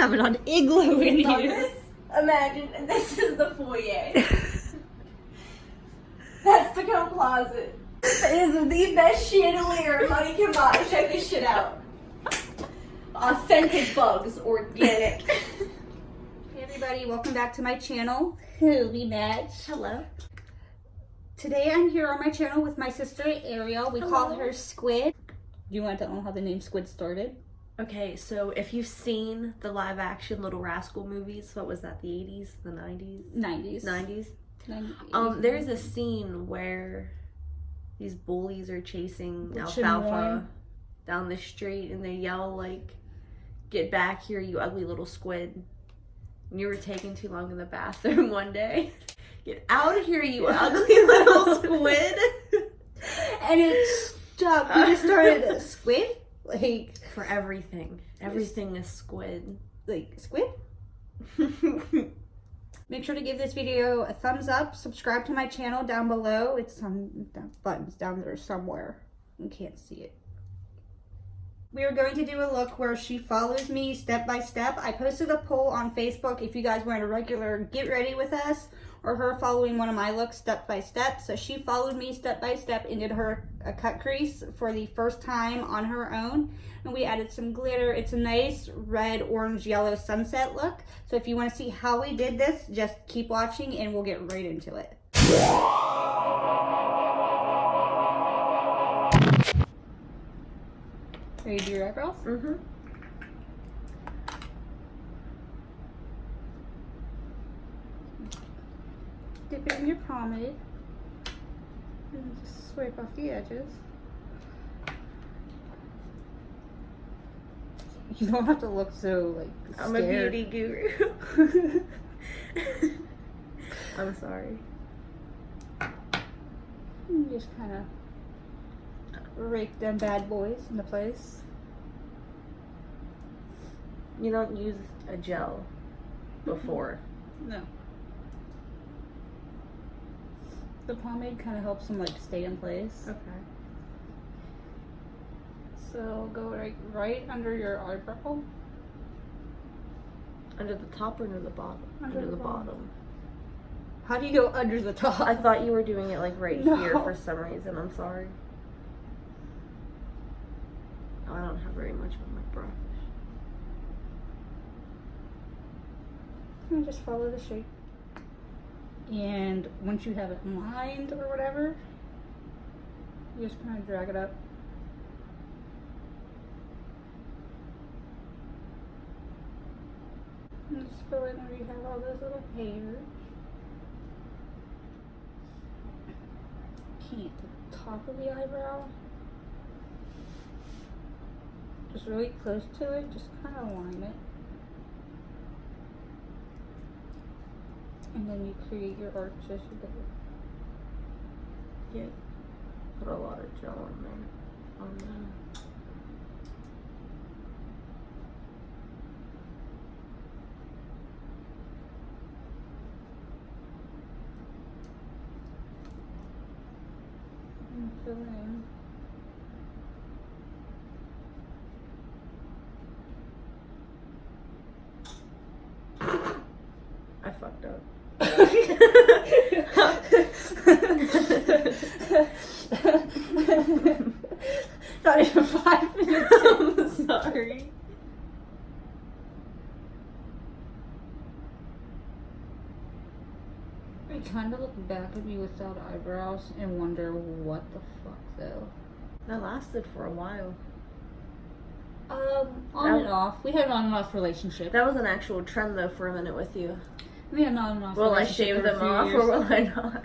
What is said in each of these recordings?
have it on igloo in Now here. this, imagine, and this is the foyer. That's the coat closet. It is the best chandelier money can buy. Check this shit out. Authentic bugs, organic. Hey everybody, welcome back to my channel. Holy match. Hello. Today I'm here on my channel with my sister Ariel. We call her Squid. Do you want to know how the name Squid started? Okay, so if you've seen the live action Little Rascal movies, what was that, the 80s, the 90s? 90s. 90s? There's a scene where these bullies are chasing Alfalfa down the street and they yell like, "Get back here, you ugly little squid. You were taking too long in the bathroom one day. Get out of here, you ugly little squid." And it stuck. We just started a squid? Like, for everything. Everything is squid. like squid? Make sure to give this video a thumbs up. Subscribe to my channel down below. It's some buttons down there somewhere. You can't see it. We are going to do a look where she follows me step by step. I posted a poll on Facebook if you guys want a regular get ready with us or her following one of my looks step by step. So she followed me step by step and did her a cut crease for the first time on her own. And we added some glitter. It's a nice red, orange, yellow sunset look. So if you want to see how we did this, just keep watching and we'll get right into it. Ready to do your eyebrows? Mm-hmm. Dip it in your pomade. And just swipe off the edges. You don't have to look so, like, scared. I'm a beauty guru. I'm sorry. And just kind of rake them bad boys into place. You don't use a gel before. No. The pomade kind of helps them like stay in place. Okay. So go right under your eyebrow. Under the top or under the bottom? Under the bottom. How do you go under the top? I thought you were doing it like right No. here for some reason. I'm sorry. I don't have very much on my brush. And just follow the shape. And once you have it lined or whatever, you just kind of drag it up. And just fill in where you have all those little hairs. Paint the top of the eyebrow. Just really close to it, just kind of line it. And then you create your arch as you go. Yeah. Put a lot of gel on there. On there. And fill in. I fucked up. Not even 5 minutes. I'm sorry. I kind of look back at me without eyebrows and wonder what the fuck though. That lasted for a while. On and off. We had an on and off relationship. That was an actual trend though for a minute with you. We had an on and off Will I relationship. shave for a them few off years. or will I not?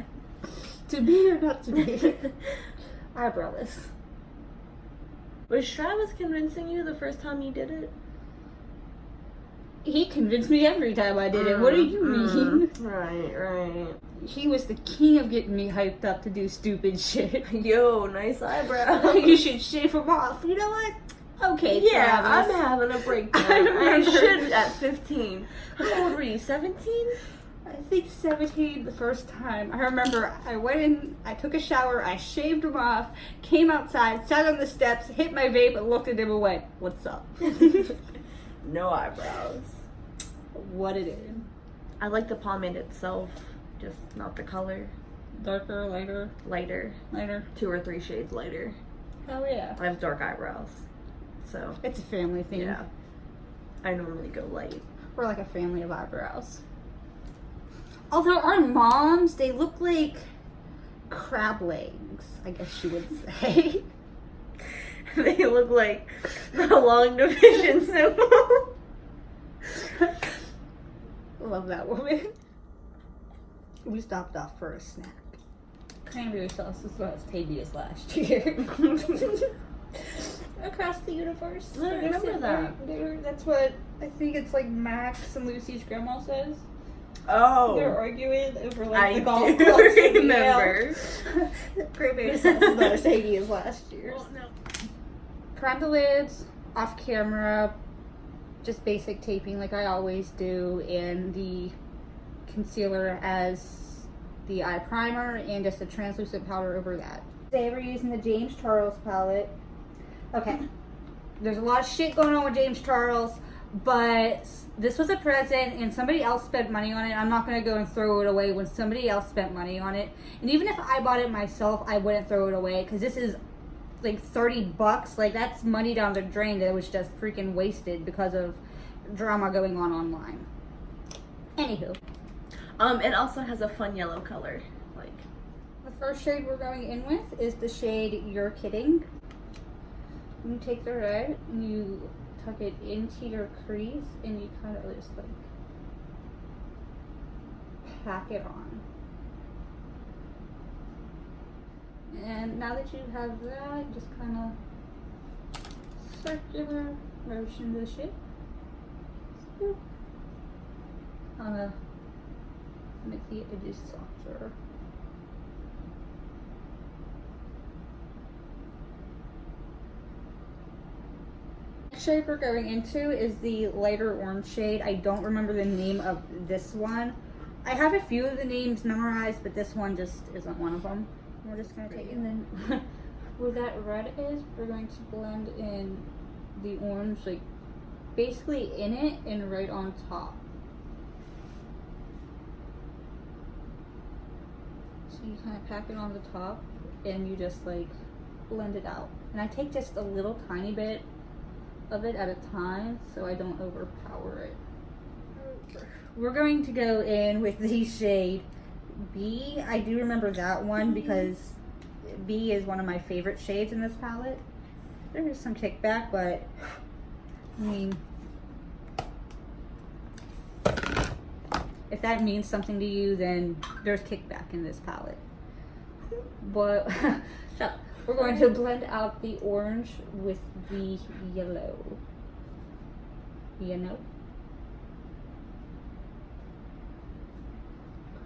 To be or not to be? Eyebrowless. Was Travis convincing you the first time you did it? He convinced me every time I did it. What do you mean? Right. He was the king of getting me hyped up to do stupid shit. Yo, nice eyebrow. You should shave them off. You know what? Okay, Yeah, Travis. I'm having a breakdown. I I remember. should at 15. How old were you, 17? I think 17 the first time. I remember I went in, I took a shower, I shaved him off, came outside, sat on the steps, hit my vape, and looked at him and went, "What's up?" No eyebrows. what it is. I like the pomade itself, just not the color. Darker, lighter? Lighter. Lighter. 2 or 3 shades lighter. Oh yeah. I have dark eyebrows, so. It's a family thing. Yeah. I normally go light. We're like a family of eyebrows. Although our moms, they look like crab legs, I guess you would say. They look like a long division symbol. Love that woman. We stopped off for a snack. Cranberry sauce is what was tastiest last year. Across the universe. I remember that. That's what I think it's like Max and Lucy's grandma says. Oh. They're arguing over like the I golf do clubs. remember. Cranberry sauce is not as tasty as last year's. Well, no. Prime the lids off camera, just basic taping like I always do, and the concealer as the eye primer and just a translucent powder over that. Today we're using the James Charles palette. Okay, there's a lot of shit going on with James Charles, but this was a present and somebody else spent money on it. I'm not going to go and throw it away when somebody else spent money on it. And even if I bought it myself, I wouldn't throw it away because this is like $30. Like, that's money down the drain that was just freaking wasted because of drama going on online. Anywho. It also has a fun yellow color. Like, the first shade we're going in with is the shade You're Kidding. You take the red and you tuck it into your crease and you kind of just like pack it on. And now that you have that, just kind of circular motion the shit. Kind of make the edges softer. The shade we're going into is the lighter orange shade. I don't remember the name of this one. I have a few of the names memorized, but this one just isn't one of them. We're just going to take, and then where that red is, we're going to blend in the orange, like basically in it and right on top. So you kind of pack it on the top and you just like blend it out. And I take just a little tiny bit of it at a time so I don't overpower it. We're going to go in with the shade B. I do remember that one because B is one of my favorite shades in this palette. There is some kickback, but I mean, if that means something to you, then there's kickback in this palette. But so we're going to blend out the orange with the yellow.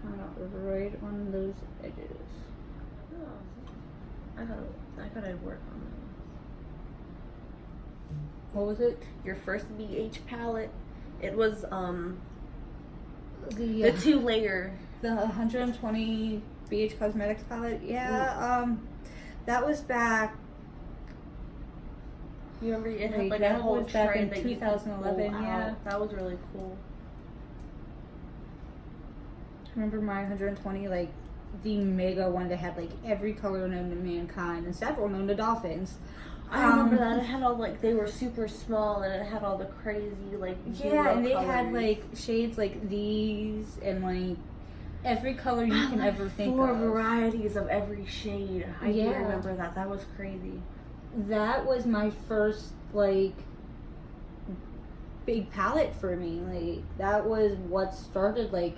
Kind of right on those edges. Oh, I thought I'd work on that. What was it? Your first BH palette. It was The 2-layer. The 120 BH Cosmetics palette. Yeah. That was back. You remember it had like that a whole was back in trend that you could 2011. pull Yeah. out. That was really cool. Remember my 120, like the mega one that had like every color known to mankind and several known to dolphins. I remember that. It had all like, they were super small and it had all the crazy like Yeah, and they colors. had like shades like these and like every color you can ever think 4 of. varieties of every shade. I do remember that. That was crazy. That was my first like big palette for me. Like that was what started like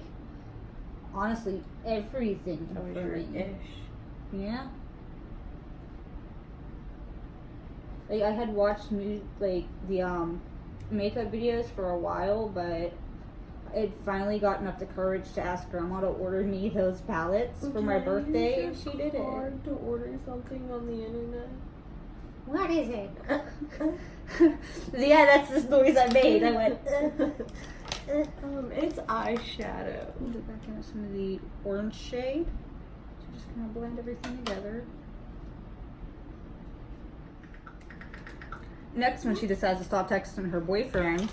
honestly everything That was for your me. ish. Yeah. Like I had watched like the makeup videos for a while, but I'd finally gotten up the courage to ask Grandma to order me those palettes for my birthday, and she did it. It's hard to order something on the internet. What is it? Yeah, that's this noise I made. I went. It's eyeshadow. Go back into some of the orange shade. So just kind of blend everything together. Next, when she decides to stop texting her boyfriend,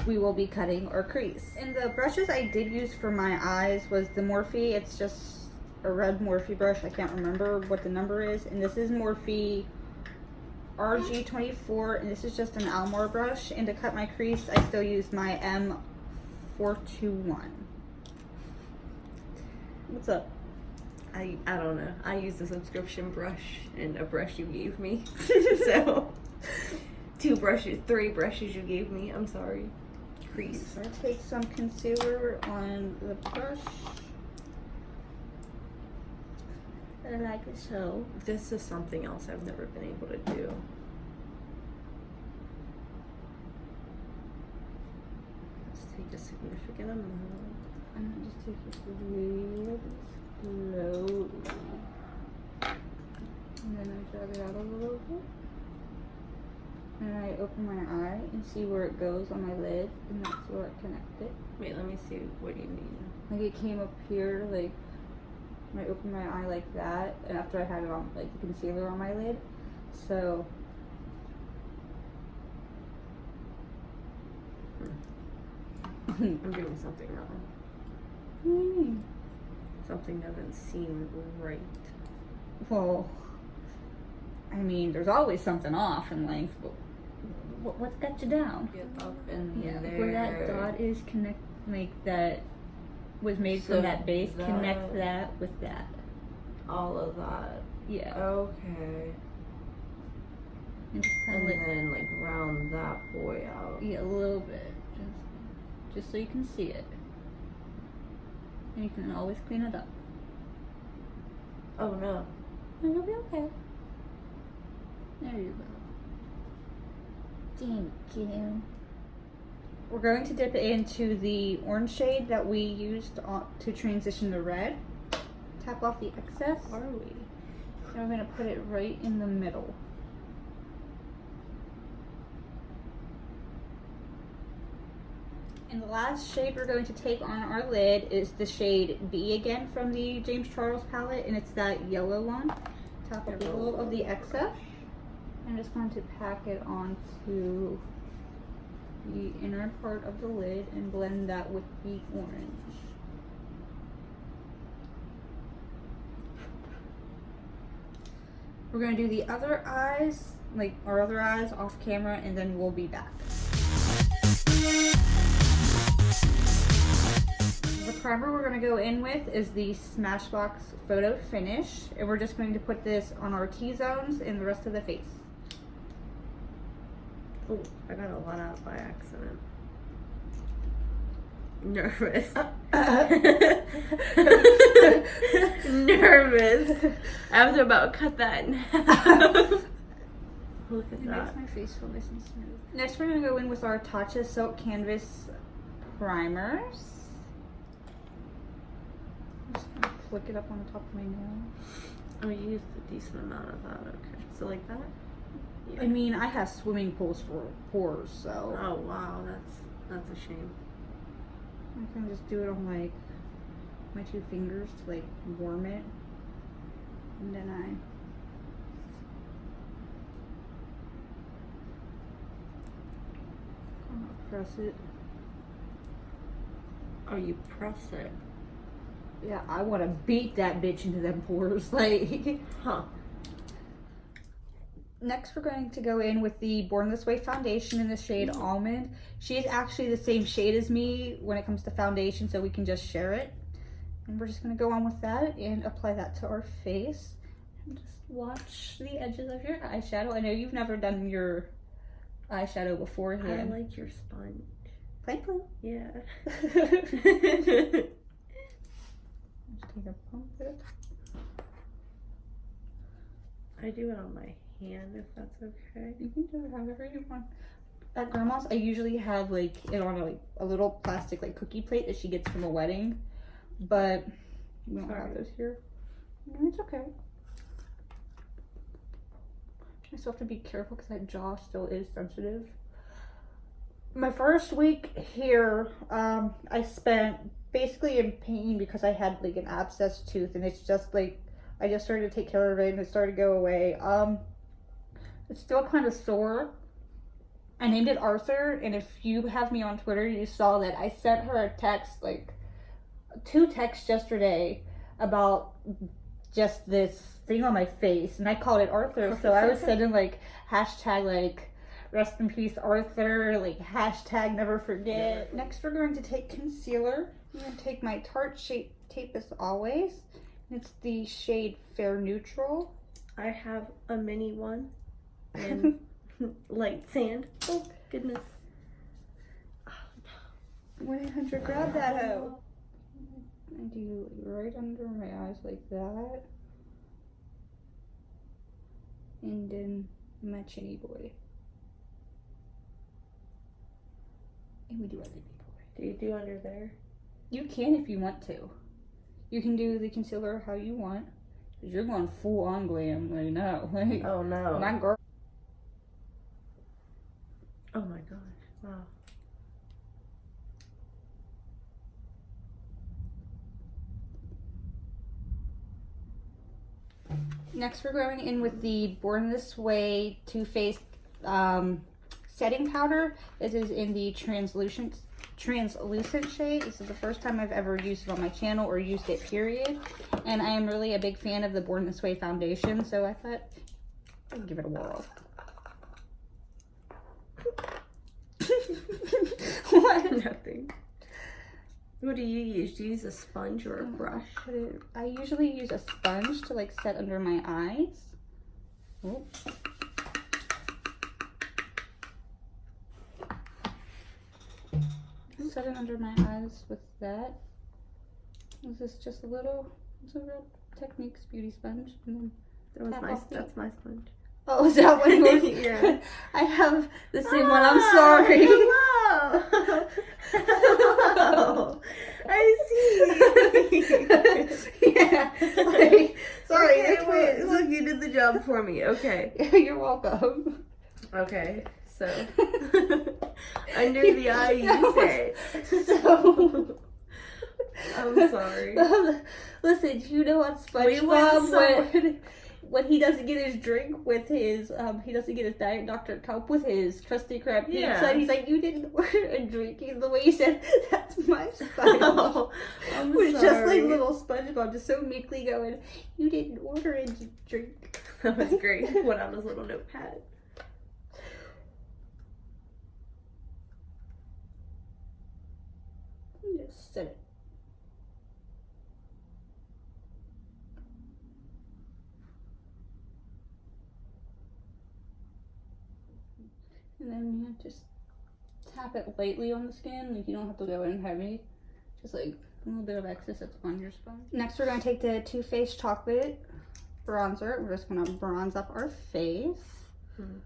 we will be cutting our crease. And the brushes I did use for my eyes was the Morphe. It's just a red Morphe brush. I can't remember what the number is. And this is Morphe RG24, and this is just an Almor brush. And to cut my crease, I still use my M421. What's up? I don't know. I used a subscription brush and a brush you gave me. So 3 brushes you gave me. I'm sorry. Crease. So I take some concealer on the brush. Like so. This is something else I've never been able to do. Let's take a significant amount. I'm gonna just take it really slowly. And then I drag it out a little bit. And I open my eye and see where it goes on my lid, and that's where I connect it. Wait, let me see what you mean. Like it came up here, like I opened my eye like that, and after I had it on, like the concealer on my lid. So I'm doing something wrong. what do you mean? Something doesn't seem right. Well, I mean, there's always something off in life, but what's got you down? Get up in there. Where that dot is, connect, like that was made from that base, connect that with that. All of that. Yeah. Okay. And just kind of then like round that boy out. yeah, a little bit, just so you can see it, and you can always clean it up. Oh no. And you'll be okay. There you go. Thank you. We're going to dip it into the orange shade that we used to transition to red. Tap off the excess. Are we? And we're going to put it right in the middle. And the last shade we're going to take on our lid is the shade B again from the James Charles palette, and it's that yellow one. Tap a little of the excess. I'm just going to pack it onto the inner part of the lid and blend that with the orange. We're going to do the other eyes, like our other eyes off camera, and then we'll be back. The primer we're going to go in with is the Smashbox Photo Finish, and we're just going to put this on our T-zones and the rest of the face. Oh, I got a lot out by accident. Nervous. Nervous. I was about to cut that in half. Look at It that. makes my face feel nice and smooth. Next, we're going to go in with our Tatcha Silk Canvas primers. I'm just going to flick it up on the top of my nail. Oh, you used a decent amount of that. Okay. So like that? Yeah. I mean, I have swimming pools for pores, so Oh wow, that's a shame. I can just do it on like my 2 fingers to like warm it, and then I press it. Oh, you press it. Yeah, I want to beat that bitch into them pores, like. Huh. Next, we're going to go in with the Born This Way foundation in the shade Almond. She is actually the same shade as me when it comes to foundation, so we can just share it. And we're just going to go on with that and apply that to our face. And just watch the edges of your eyeshadow. I know you've never done your eyeshadow beforehand. I like your sponge. Thank you. Yeah. Just take a pump it. I do it on my hand if that's okay. You can do it however you want. At grandma's, I usually have like it on a little plastic like cookie plate that she gets from a wedding, but we don't have those here. No, it's okay. I still have to be careful because that jaw still is sensitive. My first week here, I spent basically in pain because I had like an abscess tooth, and it's just like I just started to take care of it and it started to go away. It's still kind of sore, I named it Arthur, and if you have me on Twitter, you saw that I sent her a text, like 2 texts yesterday about just this thing on my face, and I called it Arthur. So I was sending like hashtag like rest in peace Arthur, like hashtag never forget. Next we're going to take concealer. I'm going to take my Tarte Shape Tape as always. It's the shade Fair Neutral. I have a mini one in light sand. Oh goodness. 1-800 grab that hoe. I do right under my eyes like that. And then my chinny boy. And we do our lippy boy. Do you do under there? You can if you want to. You can do the concealer how you want. Cause you're going full on glam right now. Like, oh no. My girl. Oh my gosh. Wow. Next we're going in with the Born This Way Too Faced setting powder. This is in the translucent shade. This is the first time I've ever used it on my channel or used it period. And I am really a big fan of the Born This Way foundation, so I thought I'd give it a whirl. What? Nothing. What do you use? Do you use a sponge or a brush? I usually use a sponge to like set under my eyes. Oh. Set it under my eyes with that. Is this just a little? It's a real Techniques beauty sponge. And then that's my sponge. Oh, is that what yours? Yeah. I have the same one. I'm sorry. Hello. Hello. I see. Yeah. Like, sorry. Okay, wait. Look, you did the job for me. Okay. You're welcome. Okay. So under the eye, you say. So. I'm sorry. Listen, you know on SpongeBob when he doesn't get his drink with his he doesn't get his Diet Dr. Cup with his Krusty Krab pizza. Yeah. He's like, you didn't order a drink. And the way he said, that's my sponge. Oh, I'm was sorry. just like little SpongeBob, just so meekly going, you didn't order a drink. That was great. He put on his little notepad. Just set it. And then you just tap it lightly on the skin. Like, you don't have to go in heavy. Just like a little bit of excess that's on your sponge. Next we're going to take the Too Faced Chocolate bronzer. We're just going to bronze up our face. And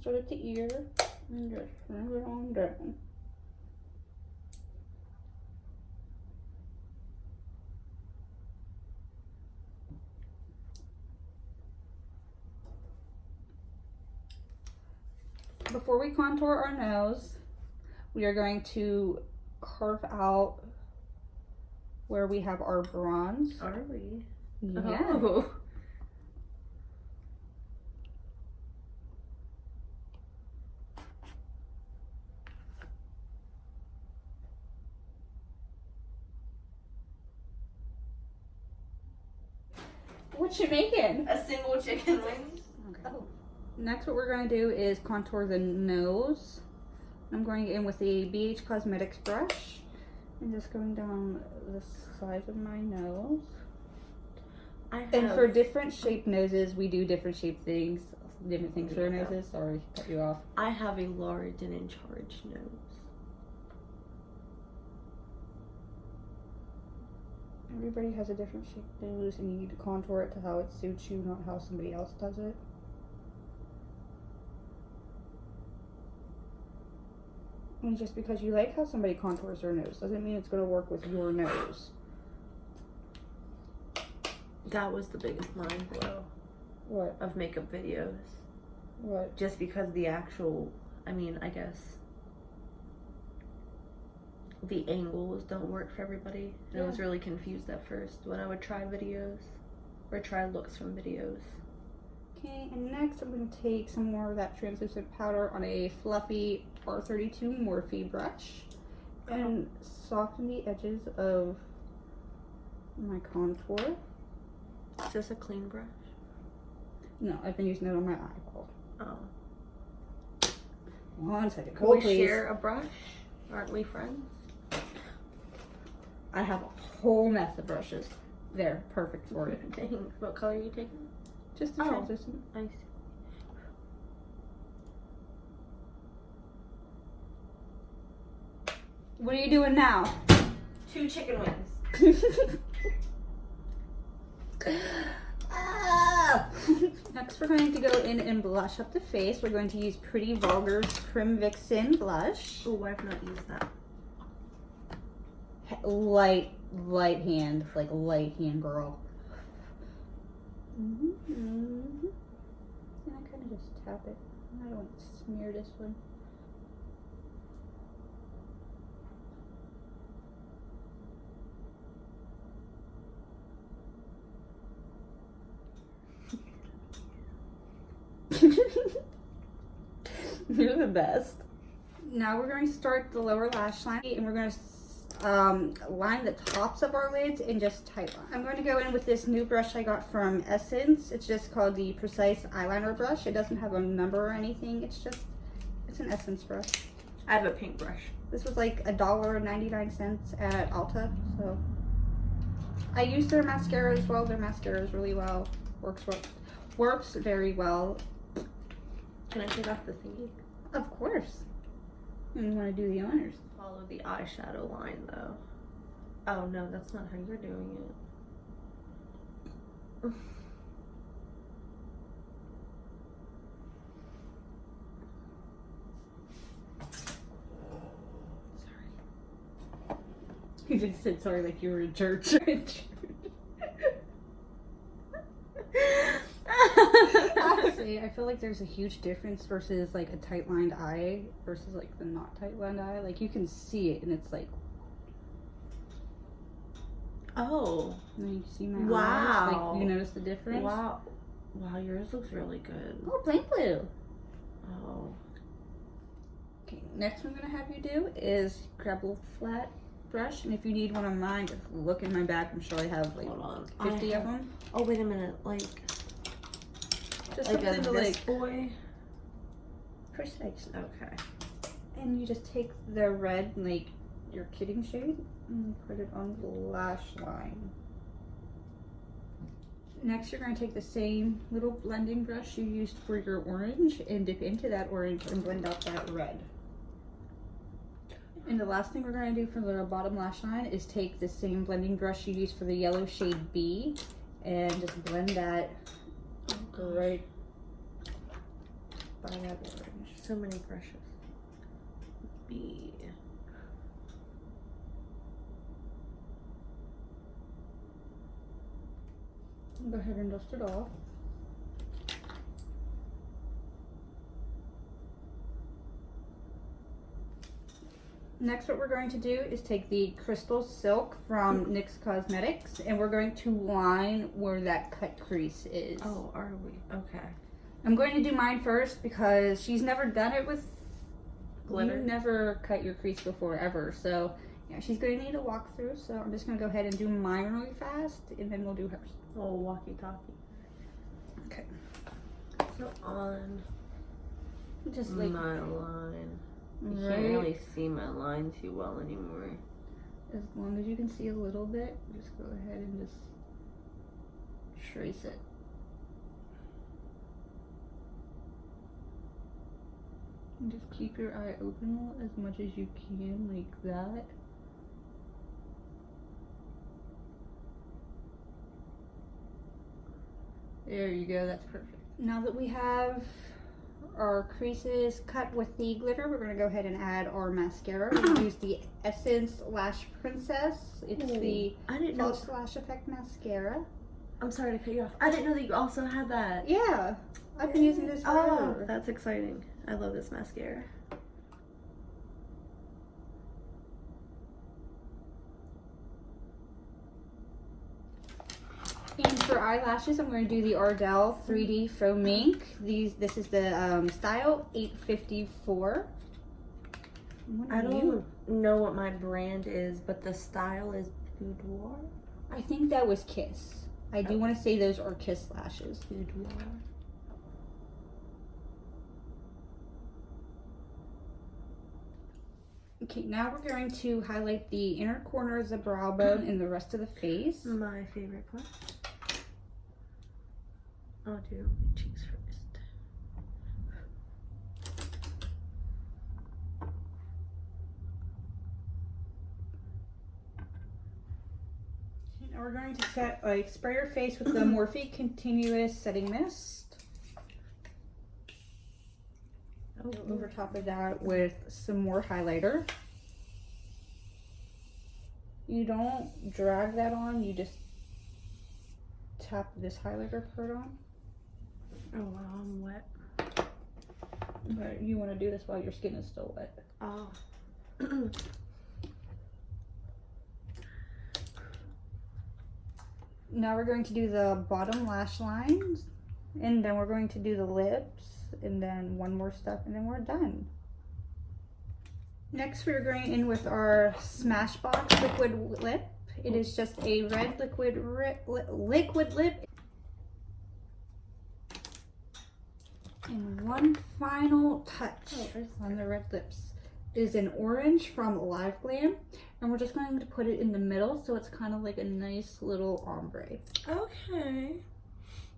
start at the ear and just bring it on down. Before we contour our nose, we are going to carve out where we have our bronze. Are we? Yeah. Oh. What you making? A single chicken wing. Okay. Oh. Next, what we're going to do is contour the nose. I'm going in with the BH Cosmetics brush and just going down the sides of my nose. And for different shaped noses, we do different shaped things. Different things for our noses. Sorry, cut you off. I have a large and in charge nose. Everybody has a different shaped nose, and you need to contour it to how it suits you, not how somebody else does it. And just because you like how somebody contours their nose doesn't mean it's going to work with your nose. That was the biggest mind blow. What? Of makeup videos. What? Just because the actual, I mean, I guess the angles don't work for everybody. And I was really confused at first when I would try videos. or try looks from videos. Okay, and next I'm going to take some more of that translucent powder on a fluffy R32 Morphe brush and soften the edges of my contour. Is this a clean brush? No, I've been using it on my eyeball. Oh. 1 second. Can we share a brush? Aren't we friends? I have a whole mess of brushes. There, perfect for it. Dang. What color are you taking? Just the translucent. I see. What are you doing now? 2 chicken wings. Next we're going to go in and blush up the face. We're going to use Pretty Vulgar's Prim Vixen blush. Oh, I've not used that. Light hand, like light hand girl. And I kind of just tap it. I don't smear this one. You're the best. Now we're going to start the lower lash line, and we're going to line the tops of our lids and just tight line. I'm going to go in with this new brush I got from Essence. It's just called the Precise Eyeliner Brush. It doesn't have a number or anything. It's an Essence brush. I have a pink brush. This was like $1.99 at Ulta. So I use their mascara as well. Their mascara is really well. Works very well. Can I take off the thingy? Of course. You want to do the honors. Follow the eyeshadow line though. Oh no, that's not how you're doing it. Sorry. You just said sorry like you were a jerk. Honestly, I feel like there's a huge difference versus like a tight lined eye versus like the not tight lined eye. Like you can see it and it's like, oh, and you see my wow. eyes? Like you notice the difference? Wow, yours looks really good. Oh, plain blue. Oh. Okay, next one I'm gonna have you do is grab a little flat brush, and if you need one of mine, just look in my bag. I'm sure I have like 50 of them. Oh wait a minute, like Just like something a to this like boy. precise. Okay. And you just take the red, like your kidding shade, and put it on the lash line. Next, you're going to take the same little blending brush you used for your orange and dip into that orange and blend out that red. And the last thing we're going to do for the bottom lash line is take the same blending brush you used for the yellow shade B and just blend that right by that orange. So many brushes. B. Go ahead and dust it off. Next, what we're going to do is take the Crystal Silk from NYX Cosmetics, and we're going to line where that cut crease is. Oh, are we? Okay. I'm going to do mine first because she's never done it with glitter. You never cut your crease before ever, so yeah, she's going to need a walkthrough. So I'm just going to go ahead and do mine really fast, and then we'll do hers. Oh, walkie-talkie. Okay. So on Just like my line. I right. can't really see my line too well anymore. As long as you can see a little bit, just go ahead and just trace it. And just keep your eye open as much as you can, like that. There you go, that's perfect. Now that we have our creases cut with the glitter, we're going to go ahead and add our mascara. We're going to use the Essence Lash Princess. It's the False Lash Effect Mascara. I'm sorry to cut you off. I didn't know that you also had that. Yeah, I've been using this forever. Oh, that's exciting. I love this mascara. And for eyelashes, I'm going to do the Ardell 3D Faux Mink. This is the style 854. I don't know what my brand is, but the style is Boudoir. I think that was Kiss. I do want to say those are Kiss lashes. Boudoir. Okay, now we're going to highlight the inner corner of the brow bone and the rest of the face. My favorite part. I'll do my cheeks first. Now we're going to spray your face with the Morphe Continuous Setting Mist. Over top of that with some more highlighter. You don't drag that on, you just tap this highlighter part on. Oh wow, I'm wet. But you want to do this while your skin is still wet. Oh. Now we're going to do the bottom lash lines, and then we're going to do the lips, and then one more step, and then we're done. Next, we're going in with our Smashbox liquid lip. It is just a red liquid lip. And one final touch on the red lips is an orange from Liveglam, and we're just going to put it in the middle, so it's kind of like a nice little ombre. Okay.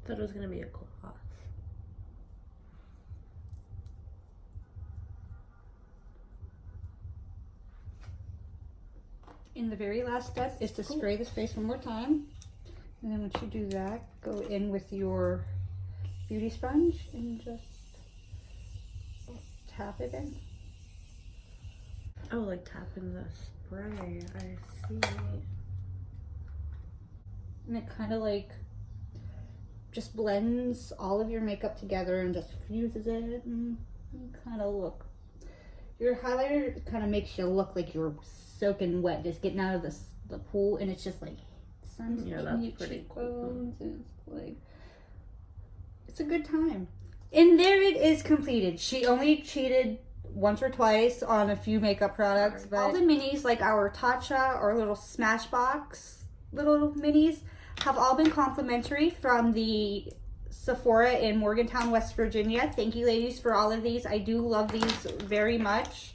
Thought it was gonna be a gloss. And the very last step is to spray this face one more time. And then once you do that, go in with your beauty sponge and just tap it in. Oh, like tapping the spray. I see. And it kind of like just blends all of your makeup together and just fuses it, and you kind of look. Your highlighter kind of makes you look like you're soaking wet, just getting out of the pool, and it's just like sun's hitting your cheekbones, and it's like, it's a good time. And there it is completed. She only cheated once or twice on a few makeup products, but all the minis, like our Tatcha or little Smashbox little minis, have all been complimentary from the Sephora in Morgantown, West Virginia. Thank you, ladies, for all of these. I do love these very much,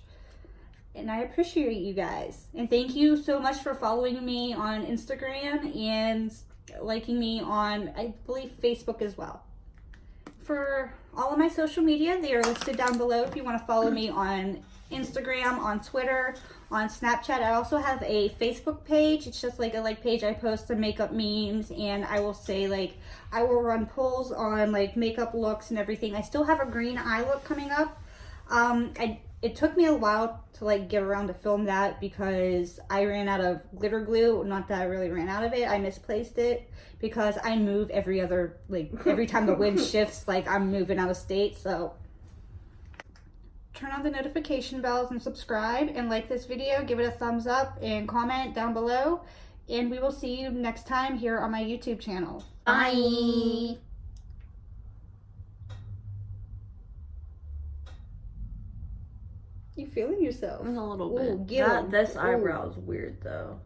and I appreciate you guys. And thank you so much for following me on Instagram and liking me on, I believe, Facebook as well. For all of my social media, they are listed down below if you want to follow me on Instagram, on Twitter, on Snapchat. I also have a Facebook page. It's just like a page. I post some makeup memes, and I will say, like, I will run polls on like makeup looks and everything. I still have a green eye look coming up. It took me a while to like get around to film that because I ran out of glitter glue. Not that I really ran out of it. I misplaced it because I move every time the wind shifts, like I'm moving out of state. So turn on the notification bells and subscribe and like this video. Give it a thumbs up and comment down below. And we will see you next time here on my YouTube channel. Bye. You feeling yourself? A little bit. This eyebrow is weird though.